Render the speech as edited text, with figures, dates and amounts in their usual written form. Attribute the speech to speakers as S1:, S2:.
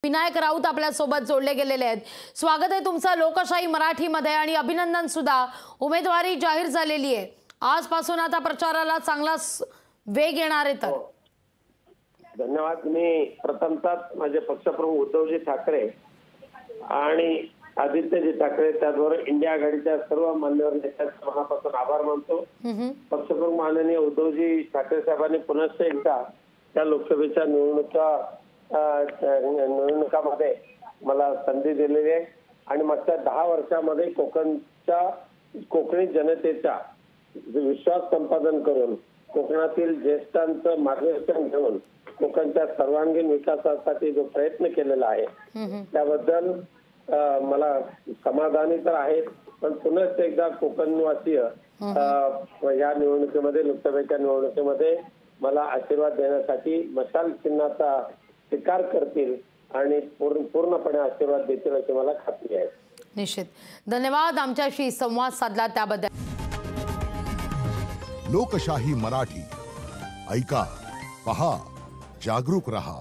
S1: विनायक राऊत आपल्या सोबत जोडले गेलेले आहेत। स्वागत आहे तुमचं लोकशाही मराठीमध्ये आणि अभिनंदन सुद्धा। उमेदवारी जाहीर झालेली आहे, आजपासून आता प्रचाराला चांगला वेग येणार आहे। तर
S2: धन्यवाद। मी प्रथमतः माझे पक्षप्रमुख उद्धवजी ठाकरे आणि आदित्यजी ठाकरे त्याचबरोबर इंडिया आघाडीच्या सर्व मान्यवर नेत्यांचे मनापासून आभार मानतो। पक्षप्रमुख माननीय उद्धवजी ठाकरे साहेबांनी पुन्हा एकदा त्या लोकसभेच्या निवडणुकामध्ये मला संधी दिलेली आहे आणि मागच्या 10 वर्षामध्ये कोकणी जनतेचा विश्वास संपादन करून कोकणातील ज्येष्ठांचं मार्गदर्शन घेऊन कोकणच्या सर्वांगीण विकासासाठी जो प्रयत्न केलेला आहे त्याबद्दल मला समाधानी तर आहे, पण पुन्हा एकदा कोकणवासीय या निवडणुकीमध्ये लोकसभेच्या निवडणुकीमध्ये मला आशीर्वाद देण्यासाठी मशाल चिन्हाचा स्वीकार करतील आणि पूर्णपणे आशीर्वाद देतील अशी मला खात्री आहे।
S1: निश्चित धन्यवाद आमच्याशी संवाद साधला त्याबद्दल।
S3: लोकशाही मराठी ऐका, पहा, जागरूक रहा।